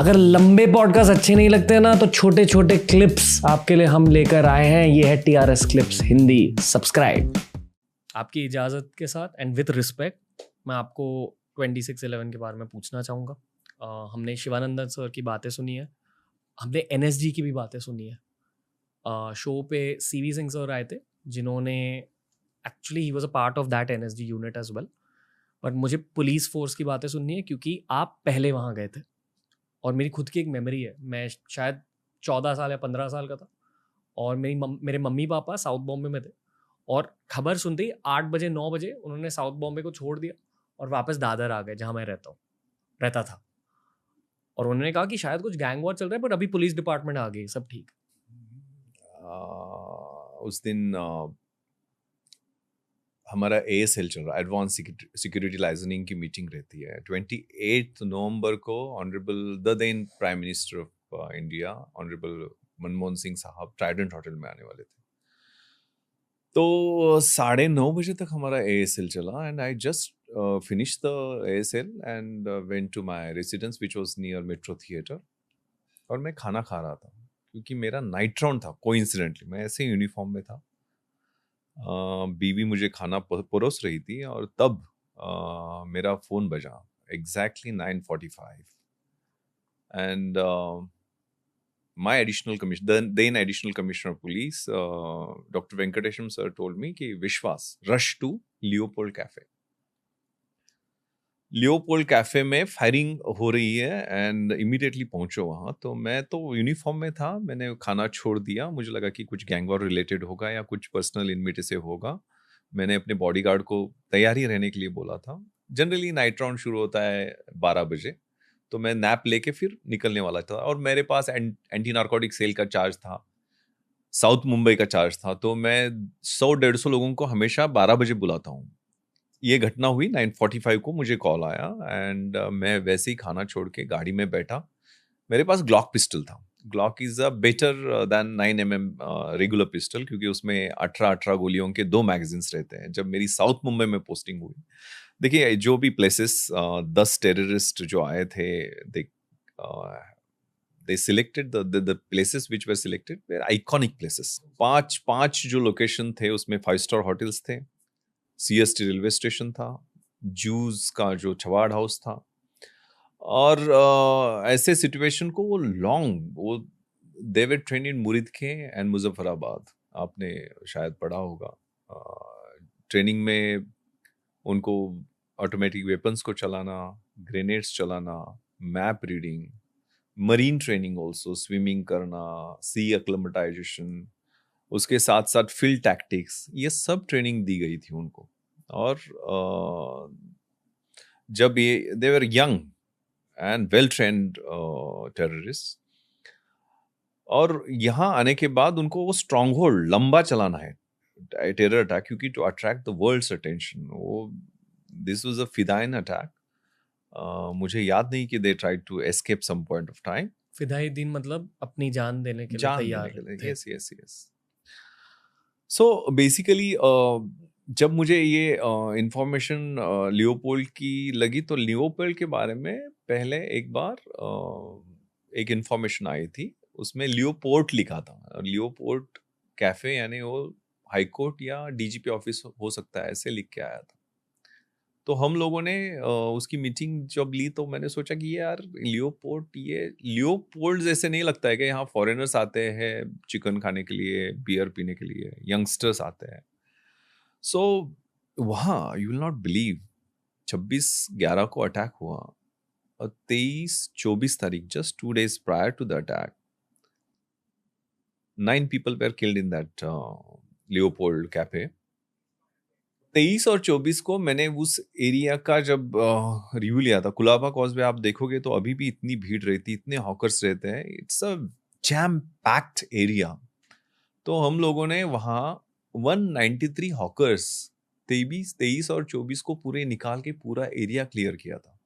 अगर लंबे पॉडकास्ट अच्छे नहीं लगते ना तो छोटे छोटे क्लिप्स आपके लिए हम लेकर आए हैं। ये है TRS क्लिप्स हिंदी। सब्सक्राइब। आपकी इजाज़त के साथ एंड विथ रिस्पेक्ट मैं आपको 2611 के बारे में पूछना चाहूँगा। हमने शिवानंदन सर की बातें सुनी है, हमने NSG की भी बातें सुनी है। शो पे CV सिंह सर आए थे जिन्होंने actually he was a part of that NSG unit as well. But मुझे पुलिस फोर्स की बातें सुननी है क्योंकि आप पहले वहाँ गए थे और मेरी खुद की एक मेमोरी है। मैं शायद 14 साल या 15 साल का था और मेरे मम्मी पापा साउथ बॉम्बे में थे और खबर सुनते ही 8 बजे 9 बजे उन्होंने साउथ बॉम्बे को छोड़ दिया और वापस दादर आ गए जहाँ मैं रहता था। और उन्होंने कहा कि शायद कुछ गैंग वॉर चल रहा है पर अभी पुलिस डिपार्टमेंट आ गई, सब ठीक। उस दिन हमारा ASL चल रहा है, एडवांस सिक्योरिटी लाइजनिंग की मीटिंग रहती है 28 नवंबर को। Honourable the then prime minister of India honourable Manmohan Singh sahab Trident hotel में आने वाले थे। तो 9:30 बजे तक हमारा ASL चला and I just finish the ASL and went to my residence which was near Metro theatre. और मैं खाना खा रहा था क्योंकि मेरा नाइट राउंड था। कोइंसिडेंटली मैं ऐसे यूनिफॉर्म में था। बीवी मुझे खाना परोस रही थी और तब मेरा फोन बजा exactly 9:45 and my additional commissioner, then additional commissioner of police doctor Venkatesham sir told me कि Vishwas rush to Leopold cafe. Leopold cafe में फायरिंग हो रही है एंड इमीडिएटली पहुंचो वहां। तो मैं तो यूनिफॉर्म में था, मैंने खाना छोड़ दिया। मुझे लगा कि कुछ गैंग वॉर रिलेटेड होगा या कुछ पर्सनल इनविटी से होगा। मैंने अपने बॉडीगार्ड को तैयारी रहने के लिए बोला था। जनरली नाइट राउंड शुरू होता है 12 बजे, तो मैं नैप लेके फिर निकलने वाला था और मेरे पास एंटी नार्कोटिक सेल का चार्ज था, साउथ मुंबई का चार्ज था। तो मैं 100-150 लोगों को हमेशा 12 बजे बुलाता हूँ। ये घटना हुई 9:45 को, मुझे कॉल आया एंड मैं वैसे ही खाना छोड़ के गाड़ी में बैठा। मेरे पास ग्लॉक पिस्टल था। Glock is a better than 9mm regular pistol क्योंकि उसमें 18 गोलियों के 2 मैगजीन्स रहते हैं। जब मेरी साउथ मुंबई में पोस्टिंग हुई, देखिए जो भी प्लेसेस 10 टेररिस्ट जो आए थे, they selected the places which were selected were iconic places। पांच जो लोकेशन थे उसमें 5-स्टार होटल्स थे, CST रेलवे स्टेशन था, जूस का जो छवाड़ हाउस था। और ऐसे सिचुएशन को वो दे वर ट्रेन्ड इन मुरिदखे एंड मुजफ्फराबाद। आपने शायद पढ़ा होगा। ट्रेनिंग में उनको ऑटोमेटिक वेपन्स को चलाना, ग्रेनेड्स चलाना, map reading, marine training also, swimming करना, सी एक्लेमेटाइजेशन, उसके साथ साथ फील्ड टैक्टिक्स, ये सब ट्रेनिंग दी गई थी उनको। और जब ये they were young and well trained terrorist, और यहाँ आने के बाद उनको वो स्ट्रॉन्ग होल्ड लंबा चलाना है टेरर अटैक, क्योंकि to attract the world's attention. वो दिस वाज अ फिदाइन अटैक। मुझे याद नहीं कि they tried to escape some point of time. फिदाई दिन मतलब अपनी जान देने के लिए तैयार थे। Yes yes yes. So basically जब मुझे ये इंफॉर्मेशन लियोपोल्ड की लगी, तो लियोपोल्ड के बारे में पहले एक बार एक इंफॉर्मेशन आई थी, उसमें लियोपोर्ट लिखा था। लियोपोर्ट कैफे यानी वो हाई कोर्ट या DGP ऑफिस हो सकता है, ऐसे लिख के आया था। तो हम लोगों ने उसकी मीटिंग जब ली तो मैंने सोचा कि यार लियोपोल्ड जैसे नहीं लगता है कि यहाँ फॉरेनर्स आते हैं चिकन खाने के लिए, बियर पीने के लिए, यंगस्टर्स आते हैं। सो वहाँ यू विल नॉट बिलीव 26/11 को अटैक हुआ और 23-24 तारीख, just 2 days prior to the attack, 9 people were killed in that Leopold cafe. 23 और 24 को मैंने उस एरिया का जब रिव्यू लिया था, कुलाबा कॉजवे आप देखोगे तो अभी भी इतनी भीड़ रहती, इतने हॉकर्स रहते हैं, it's a jam packed area. तो हम लोगों ने वहाँ 193 हॉकर्स 23 और 24 को पूरे निकाल के पूरा एरिया क्लियर किया था।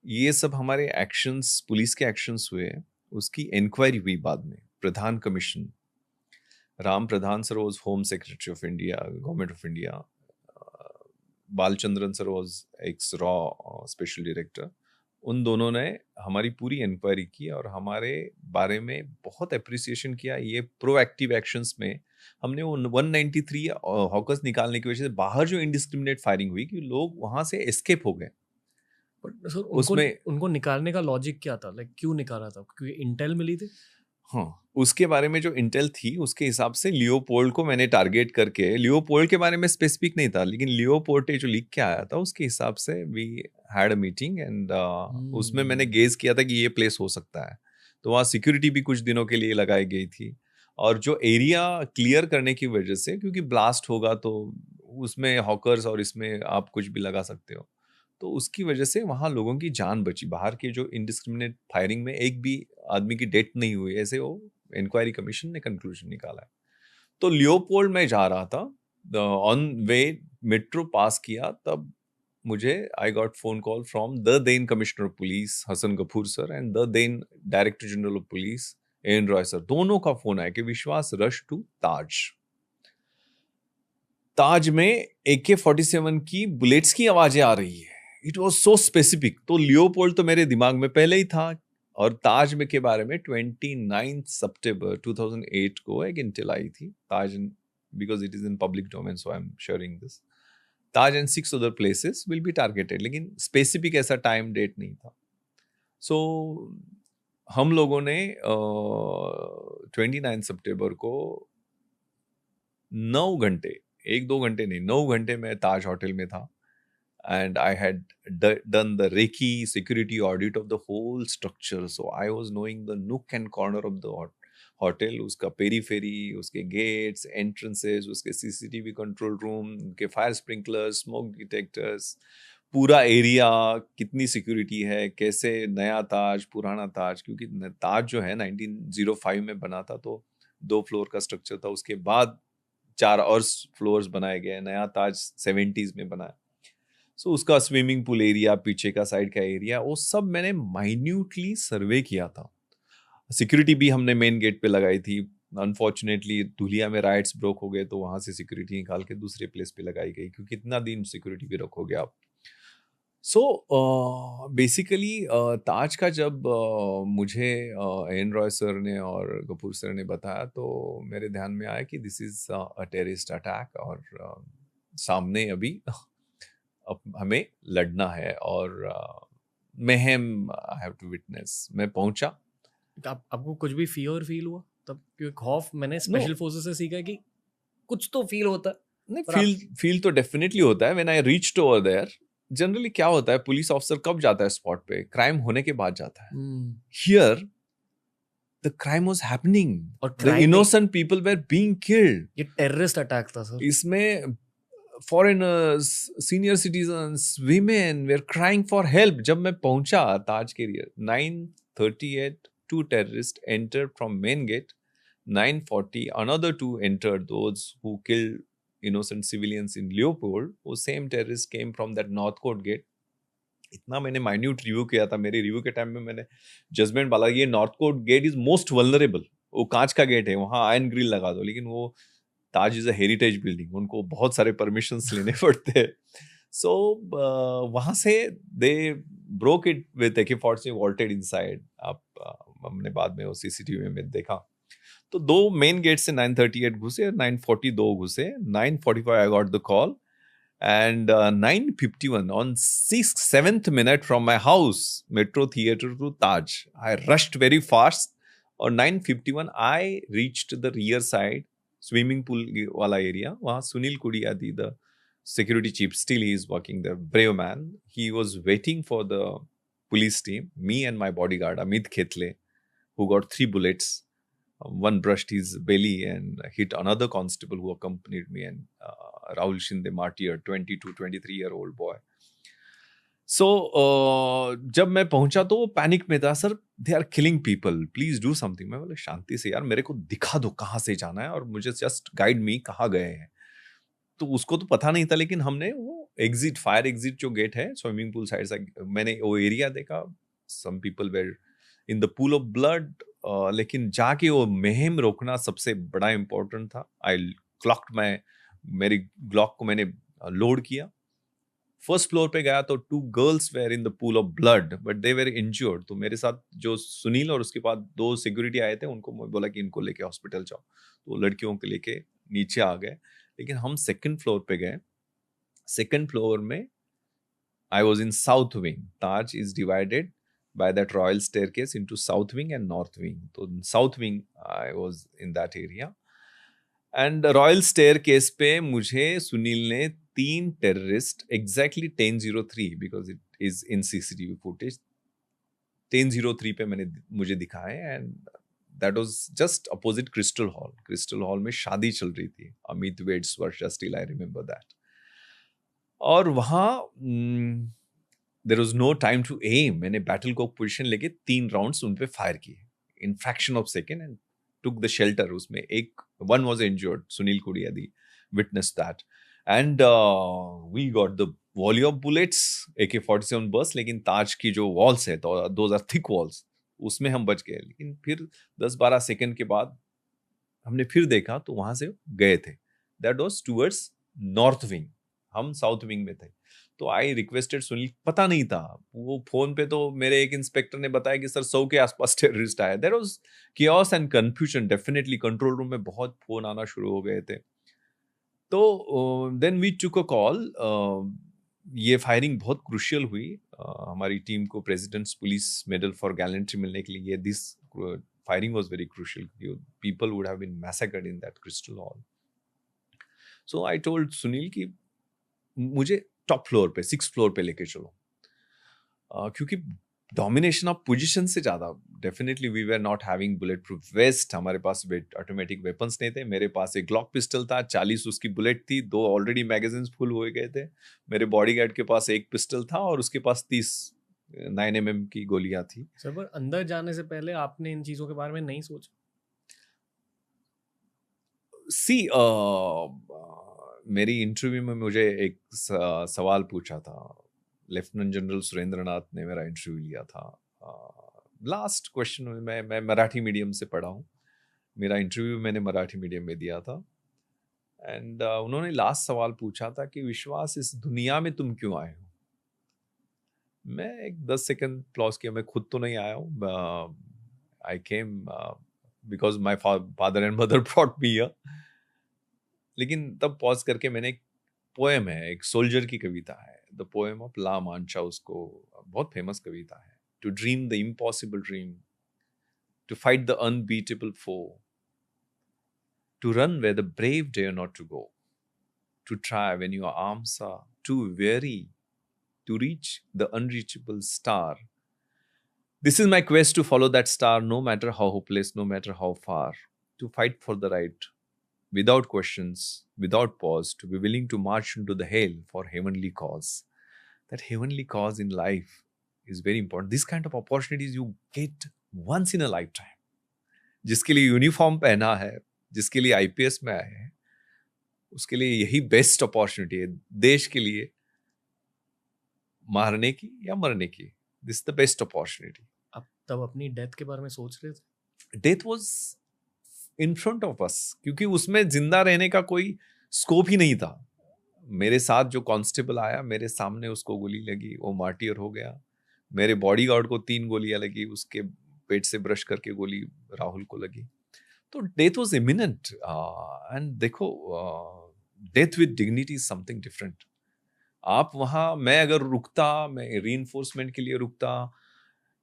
ये सब हमारे एक्शंस, पुलिस के एक्शंस हुए। उसकी इंक्वायरी हुई बाद में। Pradhan commission Ram Pradhan sir was home secretary of India, government of India. Balchandran sir was ex-Raw special director. उन दोनों ने हमारी पूरी इंक्वायरी की और हमारे बारे में बहुत अप्रिसिएशन किया। ये प्रोएक्टिव एक्शंस में हमने वो 193 हॉकर्स निकालने की वजह से बाहर जो इंडिस्क्रिमिनेट फायरिंग हुई कि लोग वहां से एस्केप हो गए। बट सर उनको उसमें उनको निकालने का लॉजिक क्या था, लाइक क्यों निकाला था, क्योंकि इंटेल मिली थी? हाँ, उसके बारे में जो इंटेल थी उसके हिसाब से लियोपोल्ड को मैंने टारगेट करके, लियोपोल्ड के बारे में स्पेसिफिक नहीं था लेकिन लियोपोल्ड जो लीक के आया था उसके हिसाब से we had a meeting and उसमें मैंने गेज किया था कि ये प्लेस हो सकता है। तो वहाँ सिक्योरिटी भी कुछ दिनों के लिए लगाई गई थी और जो एरिया क्लियर करने की वजह से, क्योंकि ब्लास्ट होगा तो उसमें हॉकर्स और इसमें आप कुछ भी लगा सकते हो, तो उसकी वजह से वहाँ लोगों की जान बची। बाहर के जो इंडिस्क्रिमिनेट फायरिंग में एक भी आदमी की डेथ नहीं हुई, ऐसे वो इंक्वायरी कमीशन ने कंक्लूजन निकाला है। तो लियोपोल्ड में जा रहा था, ऑन वे मेट्रो पास किया, तब मुझे I got phone call from the then commissioner of police Hasan Gafoor sir and the then director general of police N Roy sir. दोनों का फोन आया कि विश्वास रश टू ताज। ताज में AK-47 की बुलेट्स की आवाजें आ रही है। It was so specific. तो लियोपोल्ड तो मेरे दिमाग में पहले ही था और ताज में के बारे में 29 सितंबर 2008 को एक इंटेल आई थी। Taj, because it is in public domain so I am sharing this. Taj and 6 other places will be targeted, लेकिन स्पेसिफिक ऐसा टाइम डेट नहीं था। सो हम लोगों ने 29 सितंबर को 9 घंटे, 1-2 घंटे नहीं, 9 घंटे मैं ताज होटल में था and I had done the Reiki security audit of the whole structure. So I was knowing the nook and corner of the hotel, उसका पेरीफेरी, उसके गेट्स, एंट्रेंसेस, उसके CCTV कंट्रोल रूम, उनके फायर स्प्रिंकलर्स, स्मोक डिटेक्टर्स, पूरा area, कितनी security है, कैसे नया ताज, पुराना ताज, क्योंकि ताज जो है 1905 में बना था तो 2 फ्लोर का स्ट्रक्चर था, उसके बाद 4 और फ्लोर्स बनाए गए, नया ताज 70s में बना है। सो उसका स्विमिंग पूल एरिया, पीछे का साइड का एरिया, वो सब मैंने माइन्यूटली सर्वे किया था। सिक्योरिटी भी हमने मेन गेट पे लगाई थी। अनफॉर्चुनेटली धुलिया में राइट्स ब्रोक हो गए तो वहां से सिक्योरिटी निकाल के दूसरे प्लेस पे लगाई गई, क्योंकि कितना दिन सिक्योरिटी भी रखोगे आप। सो बेसिकली ताज का जब मुझे एन रॉय सर ने और कपूर सर ने बताया तो मेरे ध्यान में आया कि this is a terrorist attack और सामने अभी अब हमें लड़ना है और महम आई हैव टू विटनेस। मैं पहुंचा। आपको कुछ भी फियर फील हुआ तब? क्योंकि खौफ मैंने स्पेशल फोर्सेस से सीखा कि कुछ तो फील होता है। नहीं, फील तो डेफिनेटली होता है। When I reached over there, generally क्या होता है, पुलिस ऑफिसर कब जाता है स्पॉट पे? क्राइम होने के बाद जाता है। Here the crime was happening और the innocent people were being killed. ये टेररिस्ट अटैक था सर। इसमें foreigners, senior citizens, women were crying for help. जब मैं पहुंचा ताज के लिए 9:38 two terrorists entered from main gate. 9:40 another two entered, those who killed innocent civilians in Leopold. वो same terrorists came from that north court gate. इतना मैंने minute review किया था। मेरे रिव्यू के टाइम में मैंने जजमेंट डाला, ये north court gate is most vulnerable. वो कांच का गेट है, वहां आयरन ग्रिल लगा दो, लेकिन वो ताज इज अ हेरिटेज बिल्डिंग, उनको बहुत सारे परमिशंस लेने पड़ते हैं। सो वहां से they broke it with AK-47 vaulted inside. आप हमने बाद में वो CCTV में देखा। तो 2 मेन गेट से 9:38 घुसे, 9:40 2 घुसे, 9:45 I got the call and 9:51 on 7th minute from my house, Metro Theatre to Taj, I rushed very fast. और 9:51 I reached the rear side, swimming pool वाला area. वहाँ Sunil कुड़ियादी, the security chief, still he is working there, brave man. He was waiting for the police team, me and my bodyguard Amit Khetle, who got 3 bullets. One brushed his belly and hit another constable who accompanied me, and Rahul Shinde, martyr, 22-23-year-old boy. So जब मैं पहुंचा तो वो panic में था, sir they are killing people, please do something. मैं बोला शांति से यार, मेरे को दिखा दो कहाँ से जाना है और मुझे जस्ट गाइड मी कहाँ गए हैं। तो उसको तो पता नहीं था, लेकिन हमने वो एग्जिट, फायर एग्जिट जो गेट है स्विमिंग पूल साइड से, मैंने वो एरिया देखा। Some people were in the pool of blood, लेकिन जाके वो मुहिम रोकना सबसे बड़ा इंपॉर्टेंट था। आई क्लॉक्ड मेरी ग्लॉक को मैंने लोड किया फर्स्ट फ्लोर पे गया तो 2 girls were in the pool of blood but they were injured. तो मेरे साथ जो सुनील और उसके बाद 2 सिक्योरिटी आए थे, उनको मैं बोला कि इनको लेके हॉस्पिटल जाओ, तो लड़कियों को लेके नीचे आ गए। लेकिन हम सेकंड फ्लोर पे गए। सेकंड फ्लोर में I was in south wing. Taj is divided by that royal staircase into south wing and north wing. So in south wing, I was in that area. And royal staircase पे मुझे सुनील ने 3 terrorist exactly 10:03 because it is in CCTV footage 10:03 पे मुझे दिखाए। And that was just opposite crystal hall. Crystal hall में शादी चल रही थी, Amit weds Varsha, still I remember that. और वहाँ there was no time to aim. मैंने बैटल को पोजीशन लेके 3 राउंड्स उन पे फायर किए in fraction of second and took the shelter. उसमें one was injured, Sunil Kudiadi witnessed that, and we got the volley of bullets, AK-47 burst. लेकिन ताज की जो walls है, तो those are thick walls, उसमें हम बच गए। लेकिन फिर 10-12 सेकंड के बाद हमने फिर देखा तो वहां से गए थे। That was towards north wing, हम साउथ विंग में थे। तो आई रिक्वेस्टेड सुनील, पता नहीं था वो फोन पे, तो मेरे एक इंस्पेक्टर ने बताया कि सर 100 के आसपास टेररिस्ट आए। There was chaos and confusion. Definitely control room में बहुत फोन आना शुरू हो गए थे। तो then we took a call. ये फायरिंग बहुत क्रूशियल हुई। हमारी टीम को president's police medal for gallantry मिलने के लिए this firing was very crucial. People would have been massacred in that crystal hall. So I told Sunil कि मुझे टॉप फ्लोर पे 6th फ्लोर पे लेके चलो, क्योंकि डोमिनेशन ऑफ पोजीशन से ज्यादा definitely we were not having bullet proof vest. हमारे पास ऑटोमेटिक वेपन्स नहीं थे। मेरे पास एक ग्लॉक पिस्टल था, 40 उसकी बुलेट थी, 2 ऑलरेडी मैगजीन्स फुल हो गए थे। मेरे बॉडीगार्ड के पास एक पिस्टल था और उसके पास 30 9mm की गोलियां थी। सर, पर अंदर जाने से पहले आपने इन चीजों के बारे में नहीं सोचा? सी मेरी इंटरव्यू में मुझे एक सवाल पूछा था। लेफ्टिनेंट जनरल सुरेंद्र नाथ ने मेरा इंटरव्यू लिया था। लास्ट क्वेश्चन में मैं मराठी मीडियम से पढ़ा हूँ, मेरा इंटरव्यू मैंने मराठी मीडियम में दिया था। एंड उन्होंने लास्ट सवाल पूछा था कि विश्वास, इस दुनिया में तुम क्यों आए हो? मैं एक 10 सेकंड पॉज किया। मैं खुद तो नहीं आया हूँ। I came because my father and mother brought me here. लेकिन तब पॉज करके मैंने एक पोएम है, एक सोल्जर की कविता है, the poem of La Mancha, उसको बहुत फेमस कविता है। To dream the impossible dream, to fight the unbeatable foe, to run where the brave dare not to go, to try when your arms are too weary, to reach the unreachable star. This is my quest to follow that star, no matter how hopeless, no matter how far, to fight for the right, without questions, without pause, to be willing to march into the hail for heavenly cause. That heavenly cause in life is very important. This kind of opportunities you get once in a lifetime. जिसके लिए uniform पहना है, जिसके लिए IPS में आए हैं, उसके लिए यही बेस्ट अपॉर्चुनिटी है, देश के लिए मारने की या मरने की। This is the best opportunity. आप तब अपनी डेथ के बारे में सोच रहे थे? Death was in front of us, क्योंकि उसमें जिंदा रहने का कोई स्कोप ही नहीं था। मेरे साथ जो कांस्टेबल आया, मेरे सामने उसको गोली लगी, वो मार्टियर हो गया। मेरे बॉडीगार्ड को 3 गोलियां लगी, उसके पेट से ब्रश करके गोली राहुल को लगी। तो डेथ वाज इमिनेंट। एंड देखो, death with dignity is something different. आप वहां, मैं अगर रुकता, मैं रीइंफोर्समेंट के लिए रुकता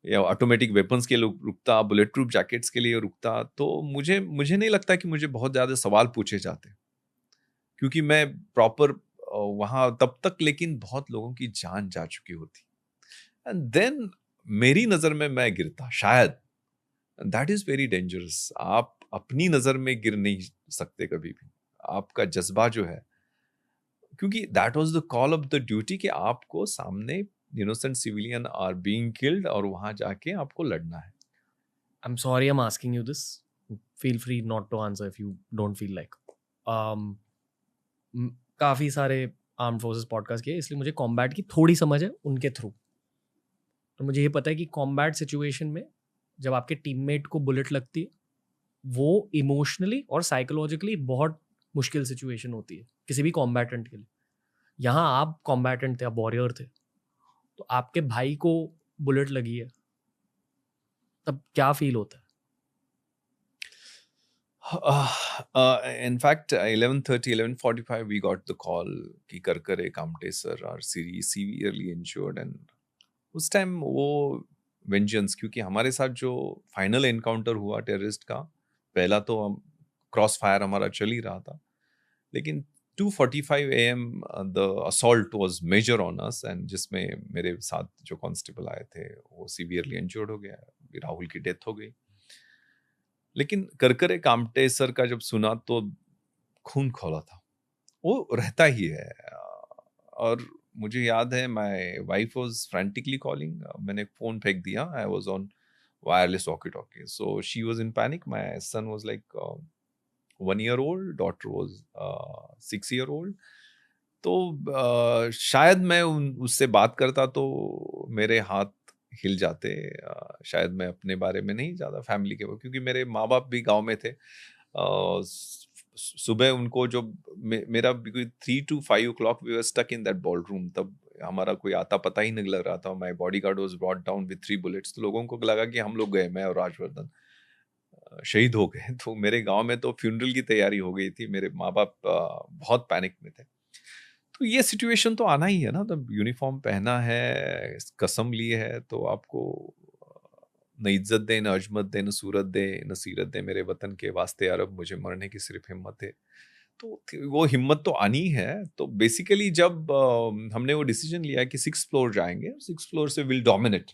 या ऑटोमेटिक वेपन्स के लिए रुकता, बुलेट प्रूफ जैकेट्स के लिए रुकता, तो मुझे नहीं लगता कि मुझे बहुत ज्यादा सवाल पूछे जाते, क्योंकि मैं प्रॉपर वहां तब तक, लेकिन बहुत लोगों की जान जा चुकी होती। एंड देन मेरी नजर में मैं गिरता, शायद। That is very dangerous. आप अपनी नजर में गिर नहीं सकते कभी भी। आपका जज्बा जो है, क्योंकि that was the call of the duty कि आपको सामने innocent civilian are being killed और वहां जाके आपको लड़ना है। I'm sorry I'm asking you this. Feel free not to answer if you don't feel like. काफ़ी सारे आर्म फोर्सेस पॉडकास्ट किए, इसलिए मुझे कॉम्बैट की थोड़ी समझ है उनके थ्रू। तो मुझे ये पता है कि कॉम्बैट सिचुएशन में जब आपके टीममेट को बुलेट लगती है, वो इमोशनली और साइकोलॉजिकली बहुत मुश्किल सिचुएशन होती है किसी भी कॉम्बैटेंट के लिए। यहाँ आप कॉम्बैटेंट थे, आप वॉरियर थे, तो आपके भाई को बुलेट लगी है, तब क्या फील होता है? In fact, 11:30, 11:45, we got the call कि Karkare Kamte sir are severely injured, and उस टाइम वो वेंजेंस, क्योंकि हमारे साथ जो फाइनल एनकाउंटर हुआ टेररिस्ट का, पहला तो हम क्रॉस फायर हमारा चल ही रहा था, लेकिन 2:45 AM the assault was major on us, and जिसमें मेरे साथ जो कांस्टेबल आए थे वो सीवियरली इंजर्ड हो गया, राहुल की डेथ हो गई। लेकिन करकरे कामटे सर का जब सुना तो खून खौला था, वो रहता ही है। और मुझे याद है my wife was frantically calling, मैंने फोन फेंक दिया, I was on wireless walkie talkie, so she was in panic, my son was like 1 year old, daughter was 6 year old। तो शायद मैं उससे बात करता तो मेरे हाथ हिल जाते, शायद मैं अपने बारे में नहीं, ज़्यादा फैमिली के, क्योंकि मेरे माँ बाप भी गांव में थे। सुबह उनको जो मेरा 3 to 5 o'clock we were stuck in that ballroom, तब हमारा कोई आता पता ही नहीं लग रहा था। My bodyguard was brought down with 3 bullets, तो लोगों को लगा कि हम लोग गए, मैं और राजवर्धन शहीद हो गए। तो मेरे गांव में तो फ्यूनरल की तैयारी हो गई थी, मेरे माँ बाप बहुत पैनिक में थे। तो ये सिचुएशन तो आना ही है ना, तब यूनिफॉर्म पहना है, कसम ली है, तो आपको न इज्जत दे, न अजमत दे, न सूरत दे, न सीरत दे, मेरे वतन के वास्ते अरब, मुझे मरने की सिर्फ हिम्मत है। तो वो हिम्मत तो आनी है। तो बेसिकली जब हमने वो डिसीजन लिया कि 6th फ्लोर जाएंगे, 6th फ्लोर से विल डोमिनेट,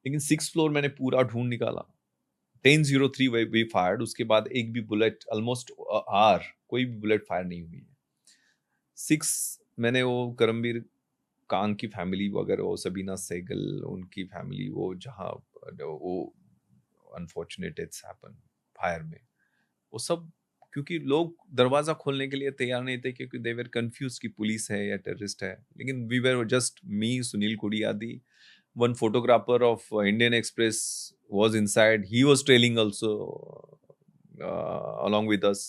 लेकिन 6th फ्लोर मैंने पूरा ढूंढ निकाला। 10:03 वी फायर्ड, उसके बाद एक भी बुलेट, ऑलमोस्ट आर कोई भी बुलेट फायर नहीं हुई है। 6 मैंने वो करमबीर कांग की फैमिली वगैरह, वो सबीना सहगल, उनकी फैमिली, वो जहाँ वो अनफॉर्चुनेट डेथ्स हैपन फायर में, वो सब क्योंकि लोग दरवाजा खोलने के लिए तैयार नहीं थे, क्योंकि दे वर कंफ्यूज कि पुलिस है या टेररिस्ट है। लेकिन we were just me, Sunil Kudiyadi, one photographer of Indian Express was inside. He was trailing also along with us,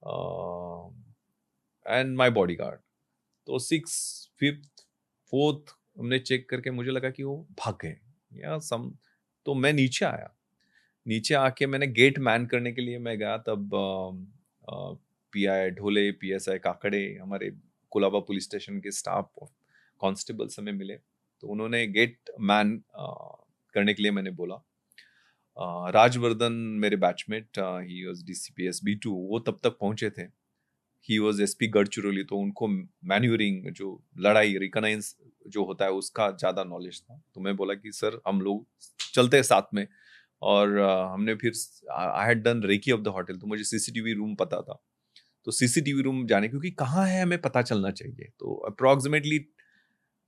uh, and my bodyguard. तो 6th, 5th, 4th हमने चेक करके मुझे लगा कि वो भाग गए या सम। तो मैं नीचे आया, नीचे आके मैंने गेट मैन करने के लिए मैं गया, तब PI ढोले, PSI काकड़े, हमारे कोलाबा पुलिस स्टेशन के स्टाफ कांस्टेबल्स हमें मिले, तो उन्होंने गेट मैन करने के लिए मैंने बोला। राजवर्धन मेरे batchmate, he was DCPS B2, वो तब तक पहुंचे थे, ही वाज SP गढ़चिरौली, तो उनको मैन्यूरिंग, जो लड़ाई रिकनाइंस जो होता है उसका ज़्यादा नॉलेज था। तो मैं बोला कि सर हम लोग चलते हैं साथ में, और हमने फिर I had done recce of the hotel, तो मुझे CCTV रूम पता था, तो CCTV रूम जाने, क्योंकि कहाँ है हमें पता चलना चाहिए। तो approximately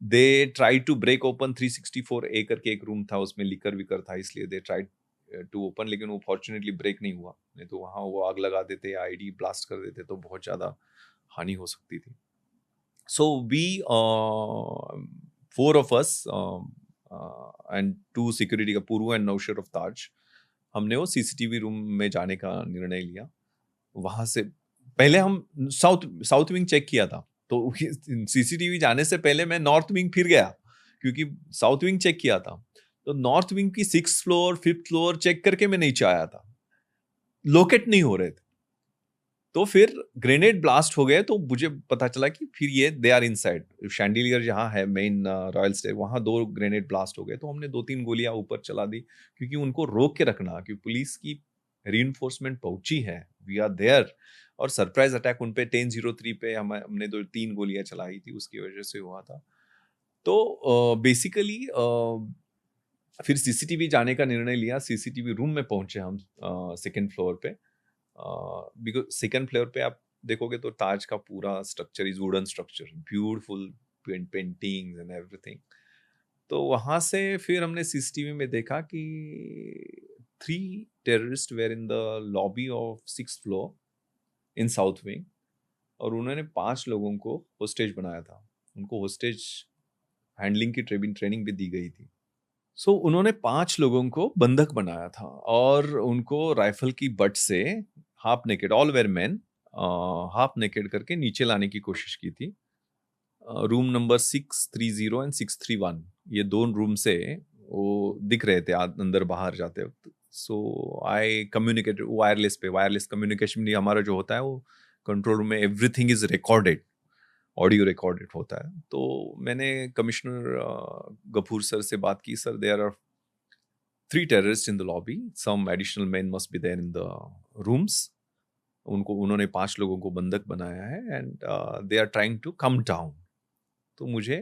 they try to break open 364A करके एक रूम था, उसमें लिकर विकर था, इसलिए दे ट्राई टू ओपन, लेकिन वो फॉर्चुनेटली ब्रेक नहीं हुआ, नहीं तो वहाँ वो आग लगा देते या ID ब्लास्ट कर देते तो बहुत ज़्यादा हानि हो सकती थी। So we 4 of us and 2 security का, पूर्व एंड नौशर ऑफ ताज, हमने वो CCTV रूम में जाने का निर्णय लिया। वहां से पहले हम साउथ विंग चेक किया था, तो CCTV जाने से पहले मैं नॉर्थ विंग फिर गया, क्योंकि साउथ विंग चेक किया था। तो नॉर्थ विंग की 6th floor 5th floor check करके मैं नीचे आया था, लोकेट नहीं हो रहे थे। तो फिर ग्रेनेड ब्लास्ट हो गए, तो मुझे पता चला कि फिर ये दे आर इनसाइड शैंडिलियर, जहाँ है मेन रॉयल स्टे, वहाँ 2 ग्रेनेड ब्लास्ट हो गए। तो हमने 2-3 गोलियां ऊपर चला दी, क्योंकि उनको रोक के रखना, क्योंकि पुलिस की रीइंफोर्समेंट पहुंची है, वी आर देयर। और सरप्राइज अटैक उन पे 10:03 पे हमने 2-3 गोलियां चलाई थी, उसकी वजह से हुआ था। तो बेसिकली फिर CCTV जाने का निर्णय लिया, CCTV रूम में पहुंचे हम 2nd फ्लोर पे, बिकॉज 2nd फ्लोर पे आप देखोगे तो ताज का पूरा structure is wooden structure, beautiful paintings and everything. तो वहां से फिर हमने CCTV में देखा कि 3 terrorist were in the lobby of 6th floor in south wing, और उन्होंने 5 लोगों को होस्टेज बनाया था। उनको होस्टेज हैंडलिंग की ट्रेनिंग भी दी गई थी। सो उन्होंने 5 लोगों को बंधक बनाया था, और उनको राइफल की बट से half naked, all where man, half naked करके नीचे लाने की कोशिश की थी। रूम नंबर 630 एंड 631, ये 2 रूम से वो दिख रहे थे अंदर बाहर जाते वक्त. सो आई कम्युनिकेट वायरलेस कम्युनिकेशन नहीं, हमारा जो होता है वो कंट्रोल रूम में everything is recorded, audio recorded होता है. तो मैंने कमिश्नर गफूर सर से बात की, sir there are 3 terrorists in the lobby, some additional men must be there in the rooms. उन्होंने 5 लोगों को बंधक बनाया है and they are trying to come down. तो मुझे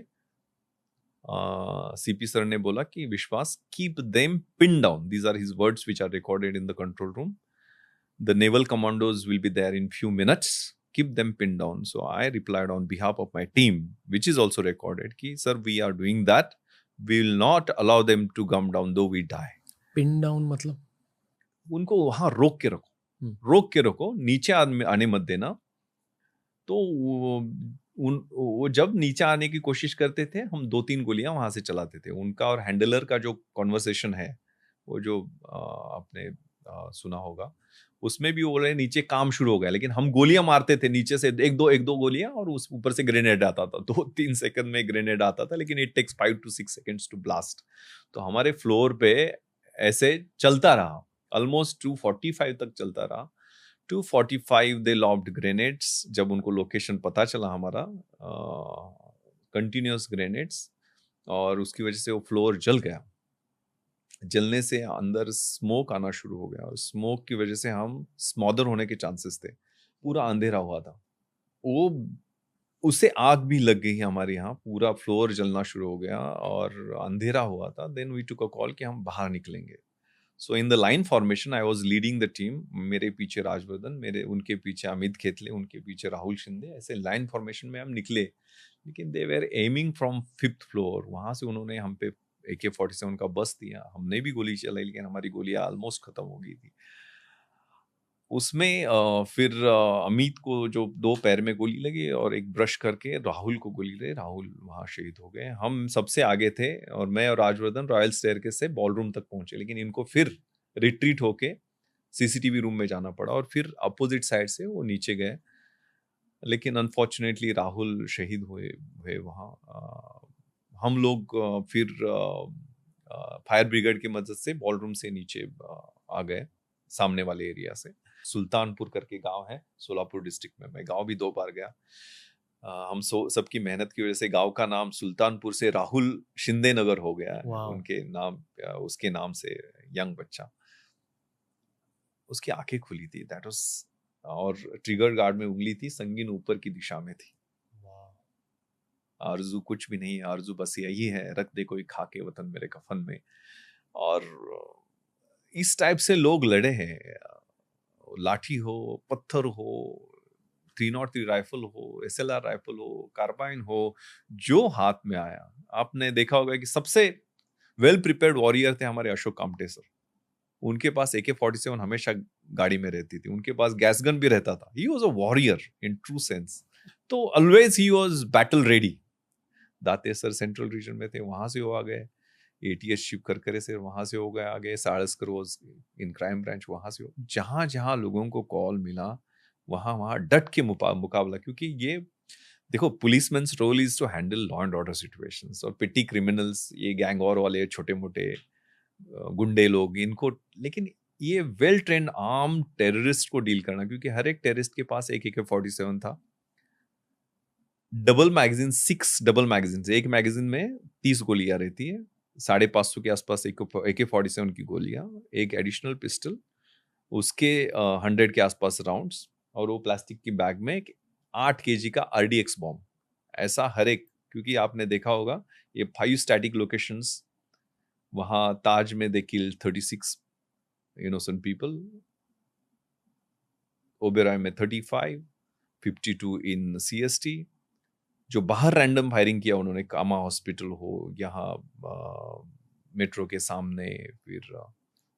सीपी सर ने बोला कि Vishwas, keep them pin down. These are his words which are recorded in the control room. The naval commandos will be there in few minutes, keep them pinned down. So I replied on behalf of my team, which is also recorded, कि sir we are doing that, we will not allow them to come down though we die. Pin down मतलब? उनको वहां रोक के रखो, नीचे आने मत देना. तो वो जब नीचे आने की कोशिश करते थे, हम 2-3 गोलियां वहां से चलाते थे. उनका और हैंडलर का जो कॉन्वर्सेशन है, वो जो आपने सुना होगा, उसमें भी वो बोले नीचे काम शुरू हो गया, लेकिन हम गोलियां मारते थे नीचे से, एक दो गोलियां, और उस ऊपर से ग्रेनेड आता था. 2-3 सेकंड में ग्रेनेड आता था, लेकिन it takes 5 to 6 seconds to blast. तो हमारे फ्लोर पे ऐसे चलता रहा, ऑलमोस्ट 2:45 तक चलता रहा. 2:45 दे लॉब्ड ग्रेनेड्स. जब उनको लोकेशन पता चला हमारा, कंटिन्यूअस ग्रेनेड्स, और उसकी वजह से वो फ्लोर जल गया. जलने से अंदर स्मोक आना शुरू हो गया, और स्मोक की वजह से हम स्मॉदर होने के चांसेस थे. पूरा अंधेरा हुआ था. वो उससे आग भी लग गई हमारे यहाँ, पूरा फ्लोर जलना शुरू हो गया और अंधेरा हुआ था. Then we took a call कि हम बाहर निकलेंगे. So in the line formation I was leading the team. मेरे पीछे राजवर्धन, उनके पीछे अमित खेतले, उनके पीछे राहुल शिंदे. ऐसे लाइन फॉर्मेशन में हम निकले, लेकिन they were aiming from 5th floor. वहां से उन्होंने हम पे AK-47 का बस दिया. हमने भी गोली चलाई, लेकिन हमारी गोलियां ऑलमोस्ट खत्म हो गई थी. उसमें फिर अमित को जो 2 पैर में गोली लगी, और एक ब्रश करके राहुल को गोली लगी. राहुल वहां शहीद हो गए. हम सबसे आगे थे, और मैं और राजवर्धन रॉयल स्टेयरकेस से बॉलरूम तक पहुंचे, लेकिन इनको फिर रिट्रीट होके सीसीटीवी रूम में जाना पड़ा, और फिर अपोजिट साइड से वो नीचे गए. लेकिन अनफॉर्चुनेटली राहुल शहीद हुए वहाँ. हम लोग फिर फायर ब्रिगेड की मदद से बॉलरूम से नीचे आ गए, सामने वाले एरिया से. सुल्तानपुर करके गांव है सोलापुर डिस्ट्रिक्ट में. मैं गांव भी 2 बार गया. हम सबकी मेहनत की वजह से गांव का नाम सुल्तानपुर से राहुल शिंदे नगर हो गया है. उनके नाम, उसके नाम से यंग बच्चा, उसकी आंखें खुली थी. दैट वाज, और ट्रिगर गार्ड में उंगली थी, संगीन ऊपर की दिशा में थी. आरजू कुछ भी नहीं, आरजू बस यही है, रख दे कोई खाके वतन मेरे कफन में. और इस टाइप से लोग लड़े हैं. लाठी हो, पत्थर हो, 303 राइफल हो, SLR राइफल हो, कार्बाइन हो, जो हाथ में आया. आपने देखा होगा कि सबसे वेल प्रिपेयर्ड वॉरियर थे हमारे अशोक कामटे सर. उनके पास AK-47 हमेशा गाड़ी में रहती थी. उनके पास गैस गन भी रहता था. He was a warrior in true sense. तो always he was battle ready. Date sir central region में थे, वहां से वो आ गए. ATS शिव करकरे से वहां से हो गए आगे. साड़स्कर वॉज इन क्राइम ब्रांच, वहां से जहां जहां लोगों को कॉल मिला, वहां डट के मुकाबला. क्योंकि ये देखो, policeman's role is to handle law and order situations, और पिटी क्रिमिनल्स, ये गैंग वॉर वाले छोटे मोटे गुंडे लोग, इनको. लेकिन ये वेल ट्रेंड आर्म टेररिस्ट को डील करना, क्योंकि हर एक टेररिस्ट के पास एक AK-47 था. डबल मैगजीन, 6 डबल मैगजीन, एक मैगजीन में 30 गोलियां रहती है. 550 के आसपास AK-47 की गोलियां, एक एडिशनल पिस्टल, उसके 100 के आसपास राउंड्स, और वो प्लास्टिक की बैग में एक 8 kg का RDX बॉम्ब. ऐसा हर एक, क्योंकि आपने देखा होगा ये 5 स्टैटिक लोकेशंस. वहां ताज में दे किल 36 innocent people, ओबेरॉय में 35, 52 इन CST. जो बाहर रैंडम फायरिंग किया उन्होंने, कामा हॉस्पिटल हो, यहाँ मेट्रो के सामने, फिर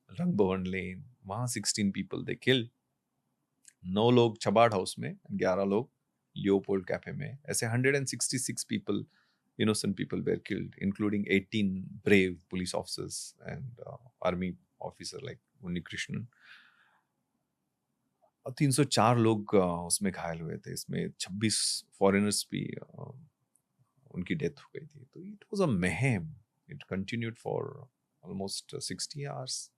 रंग भवन लेन, वहां 16 पीपल दे किल. 9 लोग चबाड़ हाउस में, 11 लोग लियोपोल्ड कैफे में. ऐसे 166 people, innocent people were killed, including 18 brave police officers and army officer like Unni Krishnan. 304 लोग उसमें घायल हुए थे. इसमें 26 फॉरेनर्स भी उनकी डेथ हो गई थी. तो it was a mayhem. It continued for almost 60 hours.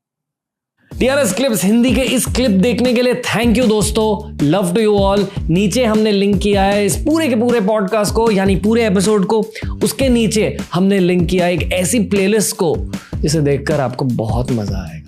TRS clips Hindi के इस क्लिप देखने के लिए थैंक यू दोस्तों. Love to you all. नीचे हमने लिंक किया है इस पूरे के पूरे पॉडकास्ट को, यानी पूरे एपिसोड को. उसके नीचे हमने लिंक किया एक ऐसी प्लेलिस्ट को जिसे देखकर आपको बहुत मजा आएगा.